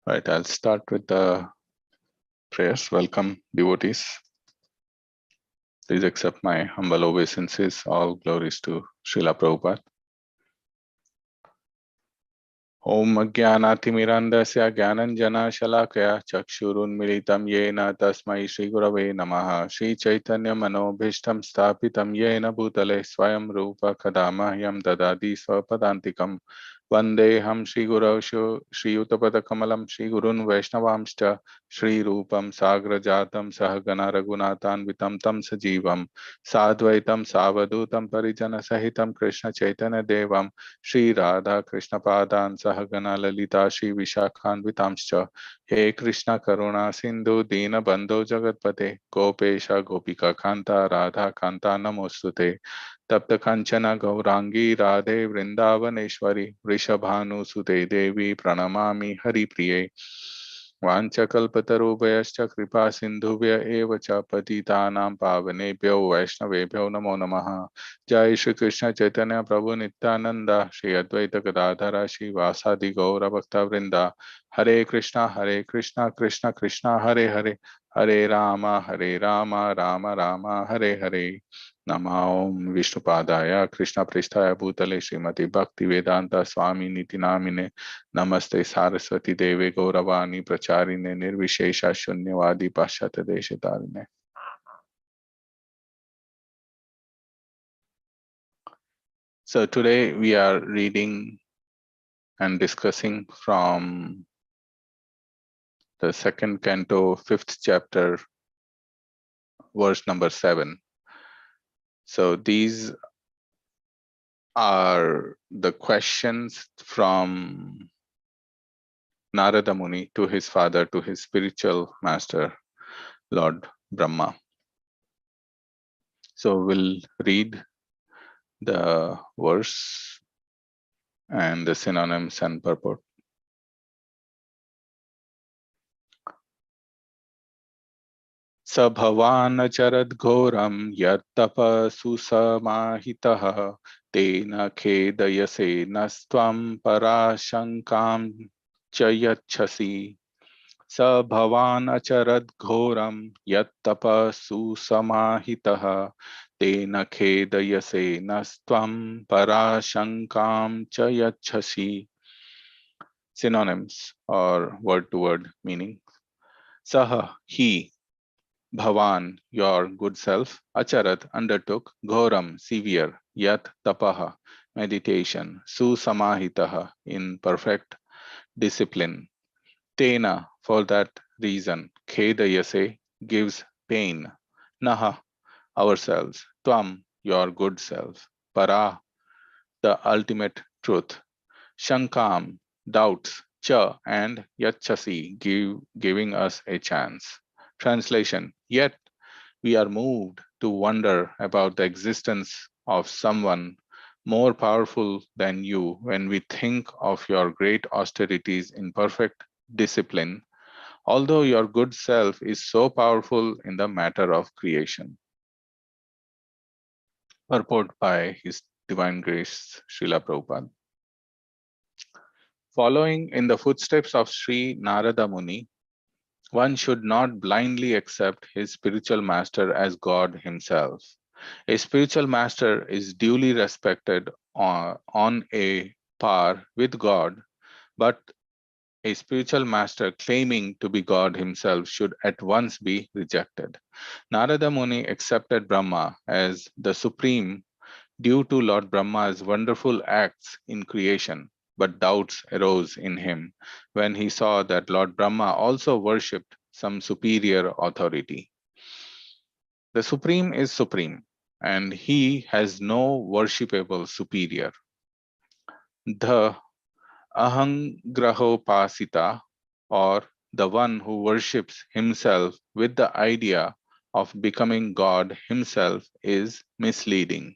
Right, I'll start with the prayers. Welcome, devotees. Please accept my humble obeisances. All glories to Srila Prabhupada. Om Ajnanaatimirandasya Gyananjana Shalakaya Chakshurunmilitam Yena Tasmai Shri Gurave Namaha Shri Chaitanya Manobhishtam Sthapitam Yena Bhutale Swayam Rupa Kadamahyam Dadadi Swapadantikam Vandeham Shri Gurau Shri Uttapada Kamalam Shri Gurun Vaishnavamshta Shri Rupam Sagra Jatam Sahagana Raghunathan Vitam Tam Sajivam Sadvaitam Savadutam Parijana Sahitam Krishna Chaitanya Devam Shri Radha Krishna Padan Sahagana Lalita Shri Vishakhan Vitamscha He Krishna Karuna Sindhu Dina Bandho Jagatpate Gopesha Gopika Kanta Radha Kanta Namostute Tapta Kanchana Gaurangi Radhe Vrindavaneshwari Vrishabhanu Sute Devi Pranamami Hari Priye वाञ्छकल्पतरुभयश्च कृपा सिन्धुभ्य एव च पतितानां पावनेभ्यो वैष्णवेभ्यो नमो नमः जय श्री कृष्ण चैतन्य प्रभु नित्यानंद श्री अद्वैत गदाधर श्रीवासादि गौर भक्तवृंद हरे कृष्णा कृष्णा कृष्णा हरे हरे हरे राम राम राम हरे हरे नमः ओम विष्णुपादाय कृष्ण पृष्ठाय भूतले श्रीमती भक्ति वेदांत स्वामी नीति नामिने नमस्ते सारस्वती देवे गौरवाणी प्रचारिणे निर्विशेष शून्यवादी पाश्चात्य देशतारिणे. So today we are reading and discussing from the second canto, 5th chapter, verse number 7. So these are the questions from Narada Muni to his father, to his spiritual master, Lord Brahma. So we'll read the verse and the synonyms and purport. स भवान् चरद्घोरं यत्तपसुसमाहितः तेन खेदयसे नस्त्वं पराशङ्कां च यच्छसि स भवान् अचरद्घोरं यत्तपसुसमाहितः तेन खेदयसे नस्त्वं पराशङ्कां च यच्छसि. Synonyms or word to word meaning. Saha, he. Bhavan, your good self, Acharat, undertook, Ghoram, severe, Yat, tapaha, meditation, Susamahitaha, in perfect discipline, Tena, for that reason, Khedayase, gives pain, Naha, ourselves, Tvam, your good self, Para, the ultimate truth, Shankam, doubts, Cha, and Yachasi, giving us a chance. Translation, yet we are moved to wonder about the existence of someone more powerful than you when we think of your great austerities in perfect discipline, although your good self is so powerful in the matter of creation. Purport by His Divine Grace, Srila Prabhupada. Following in the footsteps of Sri Narada Muni, one should not blindly accept his spiritual master as God himself. A spiritual master is duly respected on a par with God, but a spiritual master claiming to be God himself should at once be rejected. Narada Muni accepted Brahma as the supreme due to Lord Brahma's wonderful acts in creation, but doubts arose in him when he saw that Lord Brahma also worshipped some superior authority. The supreme is supreme, and he has no worshipable superior. The Ahangrahopasita, or the one who worships himself with the idea of becoming God himself, is misleading.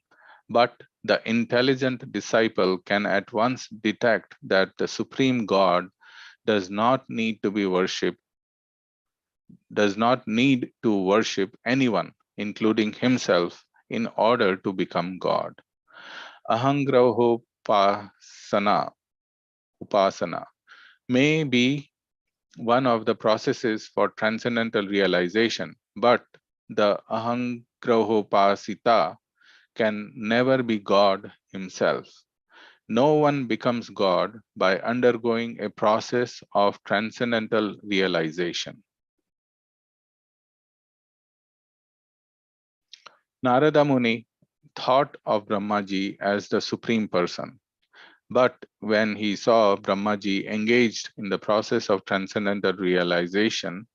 But the intelligent disciple can at once detect that the supreme God does not need to be worshipped, does not need to worship anyone, including himself, in order to become God. Ahangrahopasana upasana may be one of the processes for transcendental realization, but the ahangrahopasita can never be God himself. No one becomes God by undergoing a process of transcendental realization. Narada Muni thought of Brahmaji as the Supreme Person, but when he saw Brahmaji engaged in the process of transcendental realization,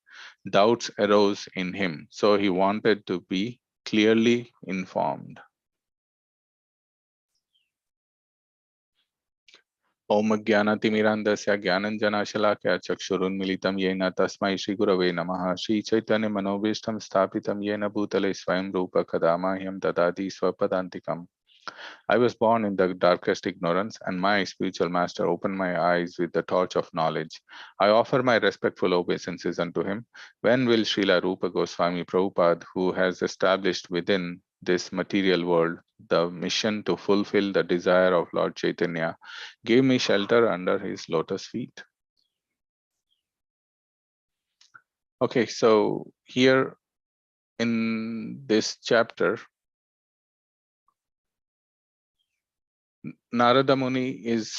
doubts arose in him. So he wanted to be clearly informed. Om Jnanatimirandasya Jnananjanashalakya Chakshurunmilitam Yena Tasmai Shri Gurave Namaha Shri Chaitanya Manobishtam Sthapitam Yena Bhutale Swayam Rupa Kadamahyam Dadadi Swapadantikam. I was born in the darkest ignorance, and my spiritual master opened my eyes with the torch of knowledge. I offer my respectful obeisances unto him. When will Srila Rupa Goswami Prabhupada, who has established within this material world the mission to fulfill the desire of Lord Chaitanya, give me shelter under his lotus feet? Okay, so here in this chapter, Narada Muni is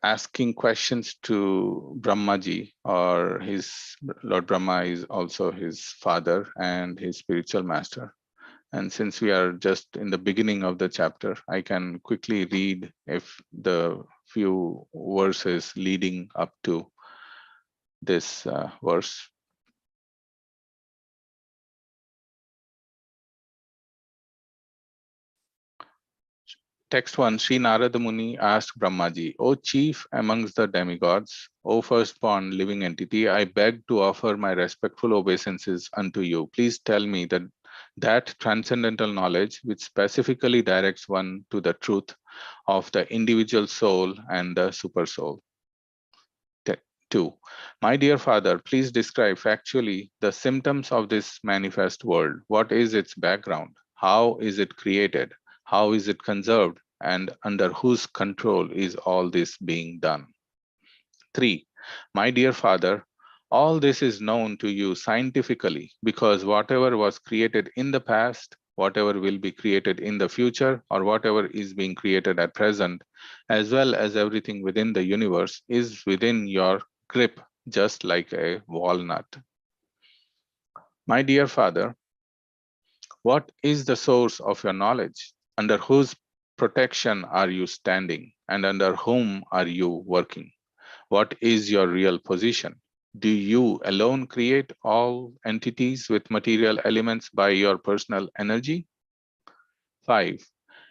asking questions to Brahmaji, or his Lord Brahma is also his father and his spiritual master. And since we are just in the beginning of the chapter, I can quickly read if the few verses leading up to this verse. Text 1, Sri Narada Muni asked Brahmaji, O chief amongst the demigods, O firstborn living entity, I beg to offer my respectful obeisances unto you. Please tell me that transcendental knowledge which specifically directs one to the truth of the individual soul and the supersoul. 2. My dear father, please describe factually the symptoms of this manifest world. What is its background? How is it created? How is it conserved? And under whose control is all this being done? 3. My dear father, all this is known to you scientifically because whatever was created in the past, whatever will be created in the future, or whatever is being created at present, as well as everything within the universe, is within your grip, just like a walnut. My dear father, what is the source of your knowledge? Under whose protection are you standing, and under whom are you working? What is your real position? Do you alone create all entities with material elements by your personal energy? 5.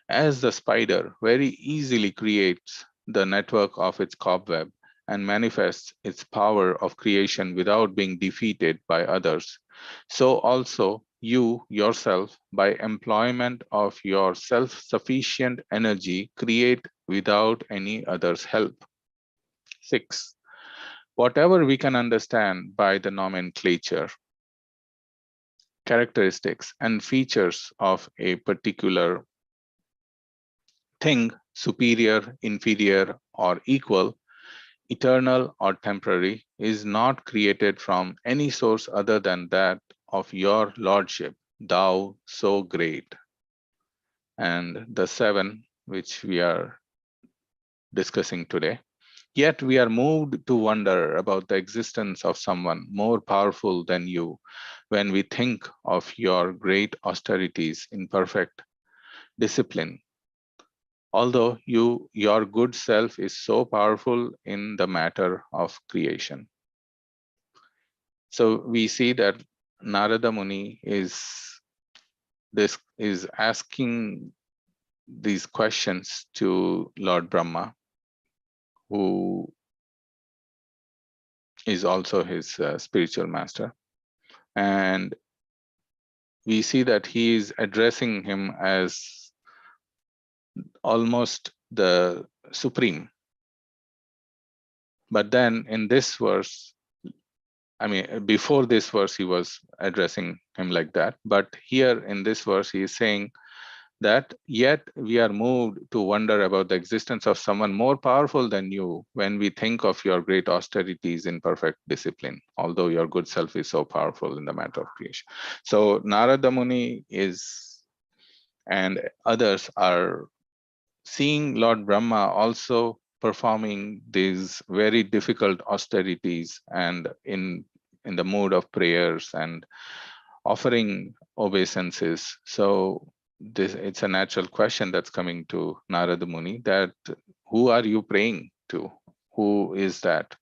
As the spider very easily creates the network of its cobweb and manifests its power of creation without being defeated by others, so also you yourself, by employment of your self-sufficient energy, create without any other's help. 6. Whatever we can understand by the nomenclature, characteristics, and features of a particular thing, superior, inferior, or equal, eternal or temporary, is not created from any source other than that of your lordship, thou so great. And the 7, which we are discussing today. Yet we are moved to wonder about the existence of someone more powerful than you when we think of your great austerities in perfect discipline. Although your good self is so powerful in the matter of creation. So we see that Narada Muni is asking these questions to Lord Brahma, who is also his spiritual master. And we see that he is addressing him as almost the supreme. But then in this verse, I mean, before this verse, he was addressing him like that. But here in this verse, he is saying that yet we are moved to wonder about the existence of someone more powerful than you when we think of your great austerities in perfect discipline, although your good self is so powerful in the matter of creation. So Narada Muni is, and others are seeing Lord Brahma also performing these very difficult austerities and in the mood of prayers and offering obeisances. So this, it's a natural question that's coming to Narada Muni, that who are you praying to? Who is that?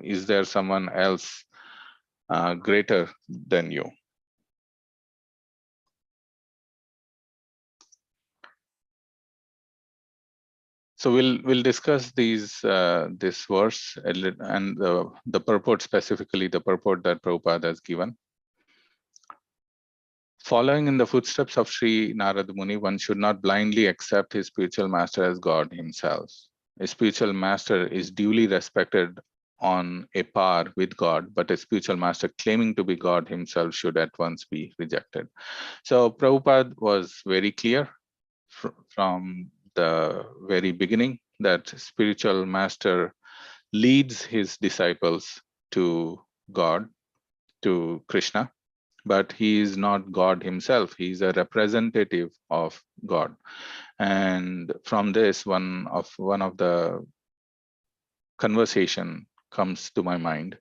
Is there someone else greater than you? So we'll discuss this verse and the purport, specifically the purport that Prabhupada has given. Following in the footsteps of Sri Narada Muni, one should not blindly accept his spiritual master as God himself. A spiritual master is duly respected on a par with God, but a spiritual master claiming to be God himself should at once be rejected. So Prabhupada was very clear from the very beginning that spiritual master leads his disciples to God, to Krishna, but he is not God himself. He is a representative of God. And from this, one of the conversation comes to my mind.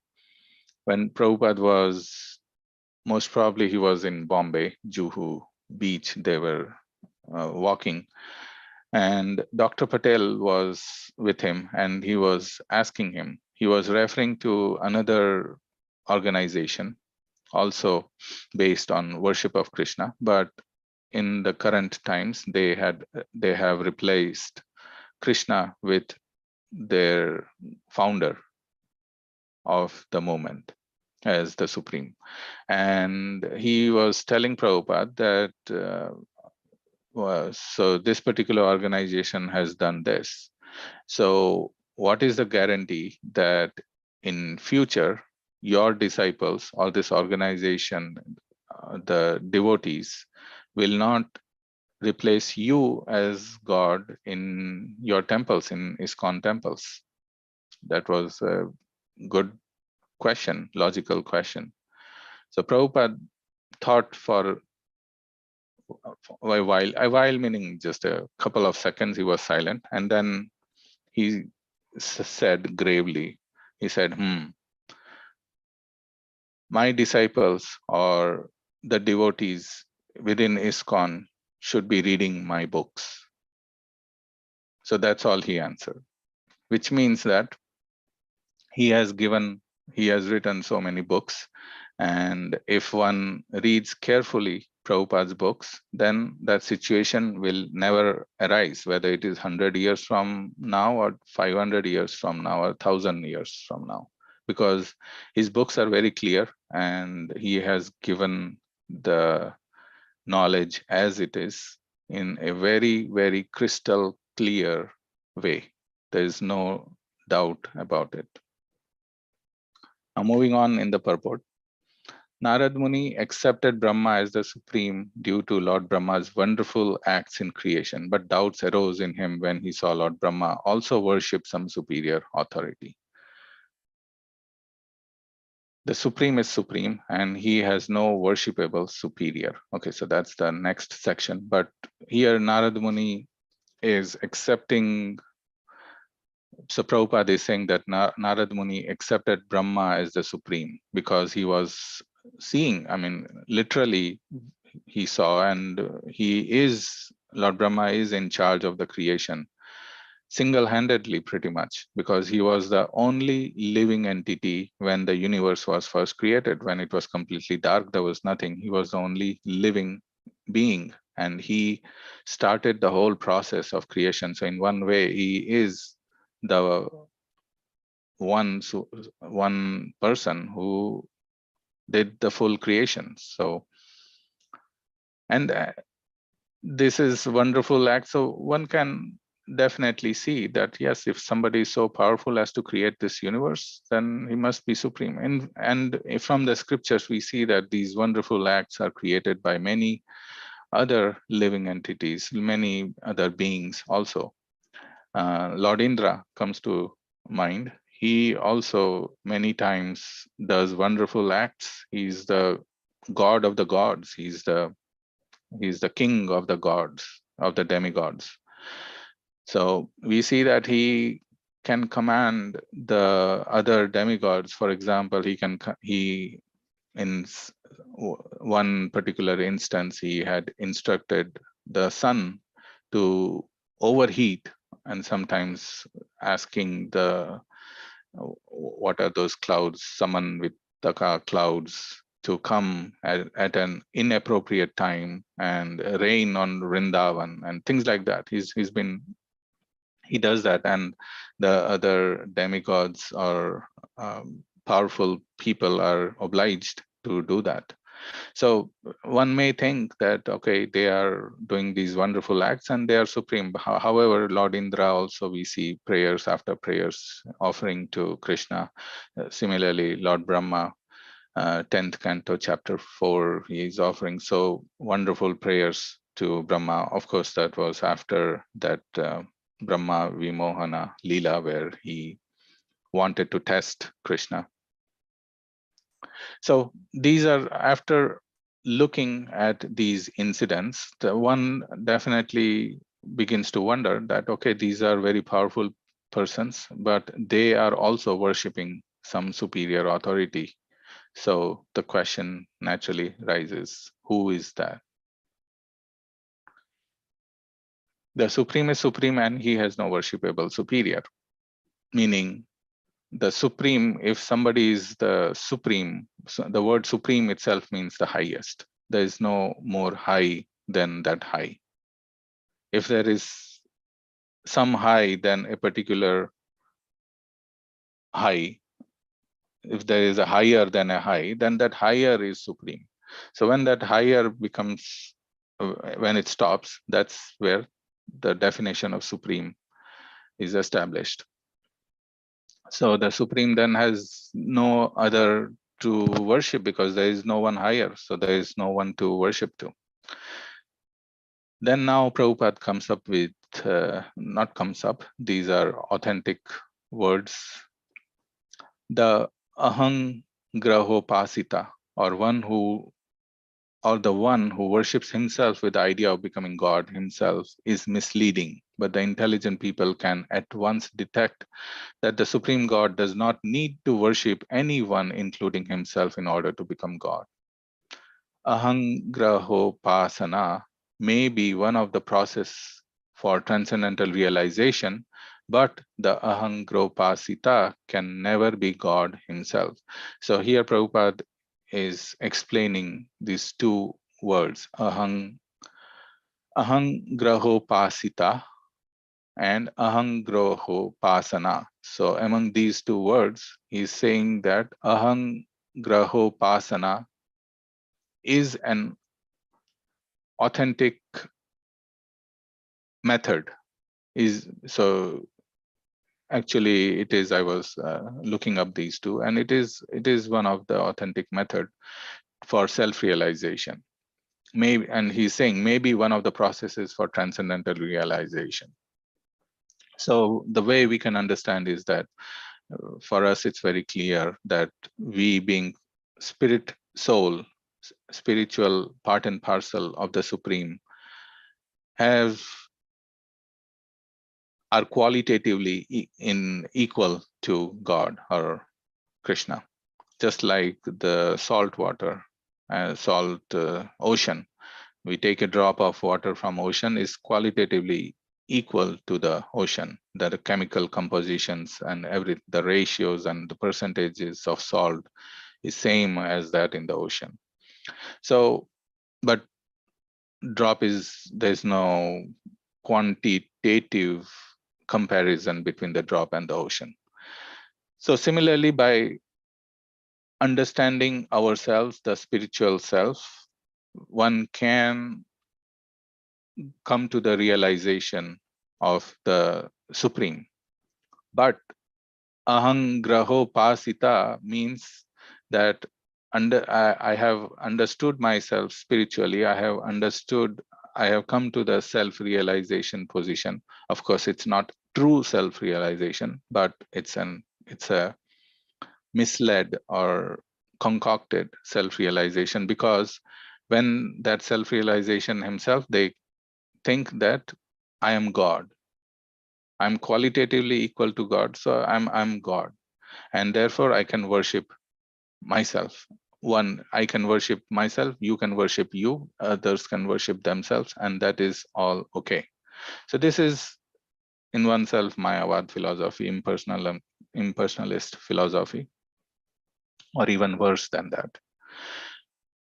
When Prabhupada was, most probably he was in Bombay, Juhu beach, they were walking, and Dr. Patel was with him, and he was asking him, he was referring to another organization also based on worship of Krishna, but in the current times they have replaced Krishna with their founder of the movement as the supreme. And he was telling Prabhupada that so this particular organization has done this. So what is the guarantee that in future your disciples or this organization, the devotees, will not replace you as God in your temples, in ISKCON temples? That was a good question, logical question. So Prabhupada thought for a while meaning just a couple of seconds, he was silent, and then he said gravely, he said, my disciples or the devotees within ISKCON should be reading my books. So that's all he answered, which means that he has written so many books, and if one reads carefully Prabhupada's books, then that situation will never arise, whether it is 100 years from now or 500 years from now or 1,000 years from now, because his books are very clear and he has given the knowledge as it is in a very, very crystal clear way. There is no doubt about it. Now, moving on in the purport. Narad Muni accepted Brahma as the supreme due to Lord Brahma's wonderful acts in creation, but doubts arose in him when he saw Lord Brahma also worship some superior authority. The supreme is supreme and he has no worshipable superior. Okay, so that's the next section. But here Narad Muni is accepting, so Prabhupada is saying that Narad Muni accepted Brahma as the supreme because he was seeing, I mean, literally he saw, and Lord Brahma is in charge of the creation single-handedly pretty much, because he was the only living entity when the universe was first created. When it was completely dark, there was nothing. He was the only living being, and he started the whole process of creation. So in one way, he is the one person who did the full creation. So, and this is wonderful act. So one can definitely see that, yes, if somebody is so powerful as to create this universe, then he must be supreme. And from the scriptures, we see that these wonderful acts are created by many other living entities, many other beings also. Lord Indra comes to mind. He also many times does wonderful acts. He's the god of the gods. He's the king of the gods, of the demigods. So we see that he can command the other demigods. For example, he in one particular instance, he had instructed the sun to overheat, and sometimes asking the what are those clouds, summon with the clouds to come at an inappropriate time and rain on Vrindavan and things like that. He does that, and the other demigods or powerful people are obliged to do that. So one may think that, okay, they are doing these wonderful acts and they are supreme. However, Lord Indra also, we see prayers after prayers offering to Krishna. Similarly, Lord Brahma, 10th canto, chapter 4, he is offering so wonderful prayers to Brahma. Of course, that was after that Brahma Vimohana Leela, where he wanted to test Krishna. So these are, after looking at these incidents, the one definitely begins to wonder that, okay, these are very powerful persons, but they are also worshiping some superior authority. So the question naturally rises, who is that? The supreme is supreme and he has no worshipable superior, meaning the supreme, if somebody is the supreme, so the word supreme itself means the highest. There is no more high than that high. If there is some high, then a particular high, if there is a higher than a high, then that higher is supreme. So when that higher becomes, when it stops, that's where the definition of supreme is established. So the supreme then has no other to worship because there is no one higher. So there is no one to worship to. Then now Prabhupada comes up with, not comes up, these are authentic words. The ahang grahopasita, or the one who worships himself with the idea of becoming God himself, is misleading. But the intelligent people can at once detect that the Supreme God does not need to worship anyone, including himself, in order to become God. Ahanggrahopasana may be one of the process for transcendental realization, but the ahangropasita can never be God himself. So here Prabhupada is explaining these two words, ahanggrahopasita and ahanggrahopasana. So among these two words, he's saying that ahanggrahopasana is an authentic method. Actually it is, I was looking up these two, and it is one of the authentic method for self-realization. Maybe, and he's saying maybe one of the processes for transcendental realization. So the way we can understand is that for us it's very clear that we, being spiritual part and parcel of the Supreme, are qualitatively equal to God or Krishna. Just like the salt water, ocean, we take a drop of water from ocean is qualitatively equal to the ocean. The chemical compositions and the ratios and the percentages of salt is same as that in the ocean. So, but there's no quantitative comparison between the drop and the ocean. So similarly, by understanding ourselves, the spiritual self, one can come to the realization of the Supreme. But ahanggrahopasita means that I have understood myself spiritually. I have understood I have come to the self-realization position. Of course, it's not true self-realization, but it's a misled or concocted self-realization, because when that self-realization himself, they think that I am God. I'm qualitatively equal to God, so I'm God, and therefore I can worship myself. One, I can worship myself, you can worship you, others can worship themselves, and that is all okay. So this is in oneself Mayavad philosophy, impersonalist philosophy, or even worse than that.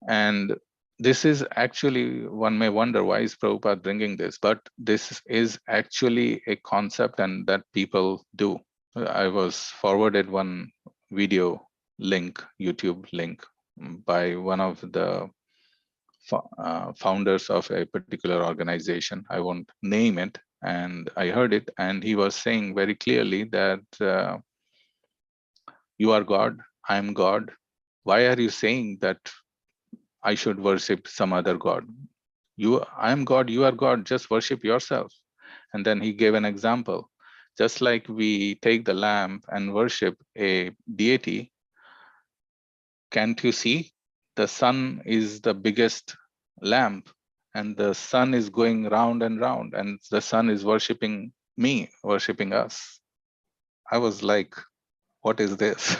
And this is actually, one may wonder, why is Prabhupada bringing this? But this is actually a concept and that people do. I was forwarded one video link, YouTube link, by one of the founders of a particular organization. I won't name it. And I heard it, and he was saying very clearly that you are God, I am God. Why are you saying that I should worship some other God? I am God, you are God, just worship yourself. And then he gave an example. Just like we take the lamp and worship a deity, can't you see? The sun is the biggest lamp, and the sun is going round and round, and the sun is worshiping me, worshiping us. I was like, what is this?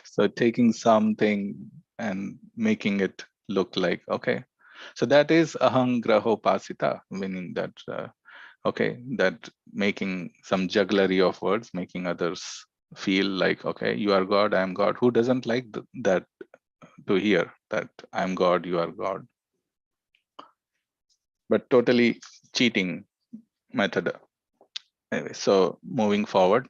So taking something and making it look like, okay. So that is aham grahopasita, meaning that, okay, that making some jugglery of words, making others feel like, okay, you are God, I am God. Who doesn't like that, to hear that I'm God, you are God? But totally cheating method. Anyway, so moving forward,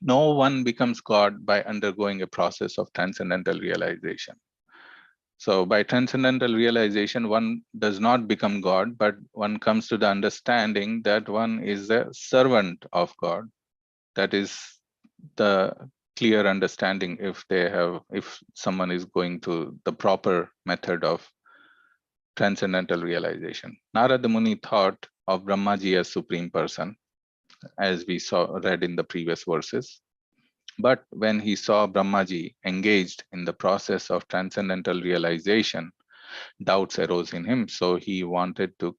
no one becomes God by undergoing a process of transcendental realization. So by transcendental realization, one does not become God, but one comes to the understanding that one is a servant of God. That is the clear understanding if someone is going to the proper method of transcendental realization. Narada Muni thought of Brahmaji as supreme person, as we read in the previous verses. But when he saw Brahmaji engaged in the process of transcendental realization, doubts arose in him. So he wanted to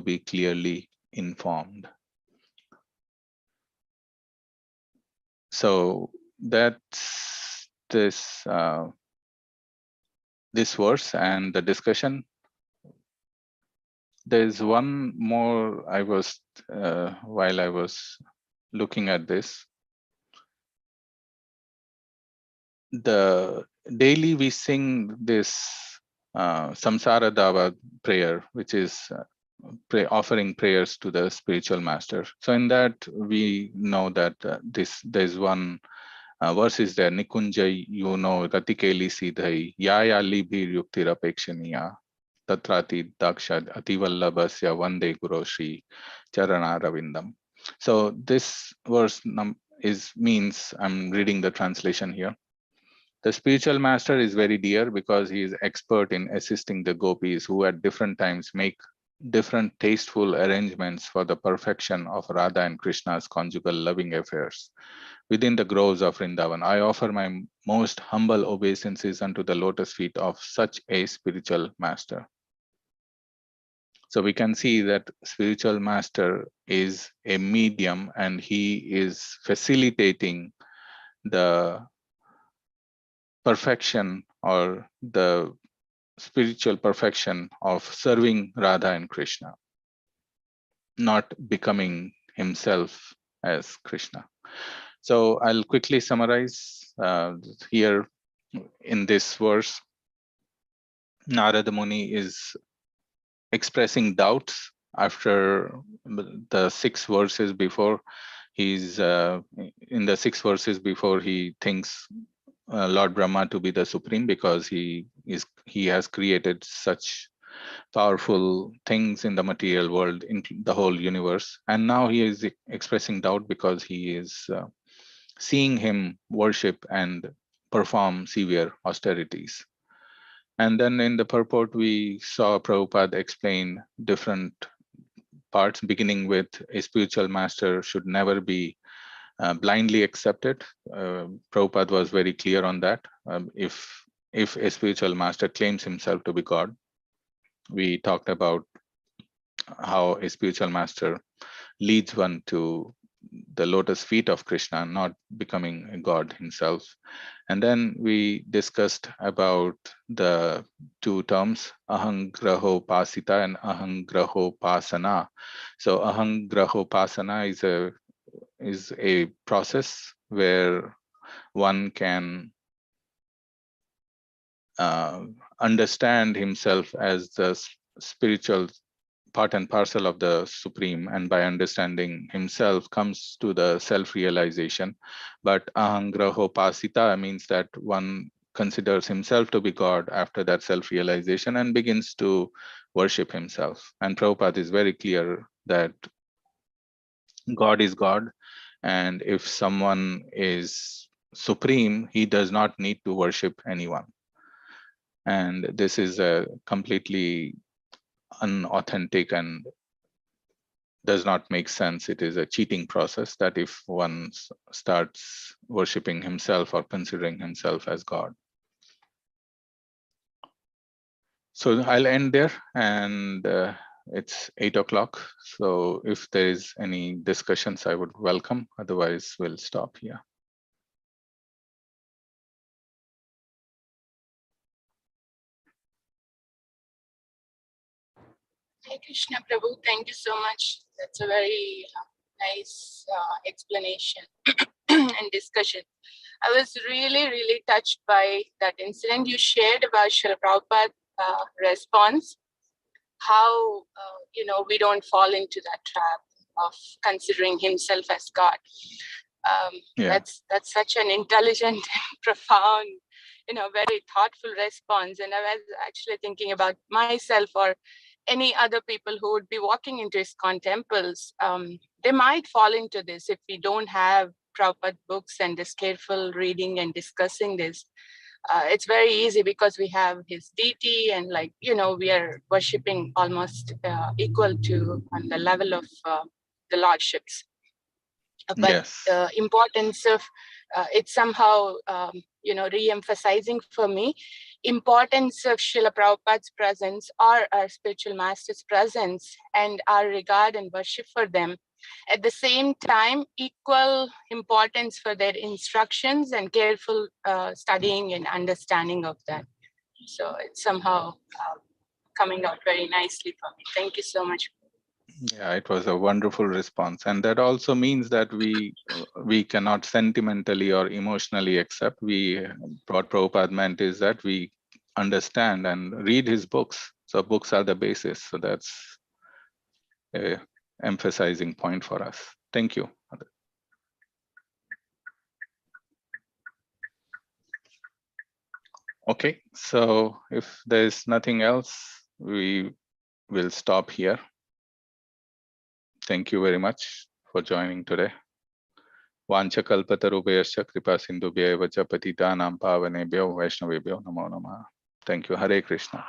be clearly informed. So that's this verse and the discussion. There's one more. While I was looking at this, daily we sing this Samsara Dava prayer, which is offering prayers to the spiritual master. So in that we know that there's one verse is there, Nikunjai Ratikeli Sidhai Yaya Libhir Yuktirapekshaniya Tatrati Dakshad Ativallabhasya Vande Guru Shri Charana Ravindam. So this verse means, I'm reading the translation here. The spiritual master is very dear because he is expert in assisting the gopis who at different times make different tasteful arrangements for the perfection of Radha and Krishna's conjugal loving affairs. Within the groves of Vrindavan, I offer my most humble obeisances unto the lotus feet of such a spiritual master. So we can see that spiritual master is a medium and he is facilitating the perfection or the spiritual perfection of serving Radha and Krishna, not becoming himself as Krishna. So I'll quickly summarize here in this verse. Narada Muni is expressing doubts after the 6 verses before. He's in the 6 verses before, he thinks Lord Brahma to be the supreme because he has created such powerful things in the material world, in the whole universe. And now he is expressing doubt because he is seeing him worship and perform severe austerities. And then in the purport, we saw Prabhupada explain different parts, beginning with a spiritual master should never be blindly accepted. Prabhupada was very clear on that. If a spiritual master claims himself to be God, we talked about how a spiritual master leads one to the lotus feet of Krishna, not becoming a god himself. And then we discussed about the two terms, ahangrahopasita and ahangrahopasana. So ahangrahopasana is a process where one can understand himself as the spiritual part and parcel of the Supreme, and by understanding himself comes to the self-realization. But ahangrahopasita means that one considers himself to be God after that self-realization and begins to worship himself. And Prabhupada is very clear that God is God, and if someone is supreme, he does not need to worship anyone. And this is a completely unauthentic and does not make sense. It is a cheating process that if one starts worshiping himself or considering himself as God. So I'll end there, and it's 8 o'clock. So if there is any discussions, I would welcome. Otherwise, we'll stop here. Hare Krishna, Prabhu. Thank you so much. That's a very nice explanation and discussion. I was really, really touched by that incident you shared about Srila Prabhupada's response, how, we don't fall into that trap of considering himself as God. That's such an intelligent and profound, very thoughtful response. And I was actually thinking about myself or any other people who would be walking into ISKCON temples. They might fall into this if we don't have Prabhupada books and this careful reading and discussing this. It's very easy because we have his deity and we are worshipping almost equal to on the level of the lordships. But the importance of it's somehow re-emphasizing for me importance of Srila Prabhupada's presence or our spiritual master's presence and our regard and worship for them. At the same time, equal importance for their instructions and careful studying and understanding of that. So it's somehow coming out very nicely for me. Thank you so much. Yeah, it was a wonderful response. And that also means that we cannot sentimentally or emotionally accept. What Prabhupada meant is that we understand and read his books. So books are the basis. So that's a emphasizing point for us. Thank you. Okay, so if there's nothing else, we will stop here. Thank you very much for joining today. Vanchakalpatarubhyascha kripa sindhubhya eva cha patitanam pavanebhyo vaishnavebhyo namo namah. Thank you. Hare Krishna.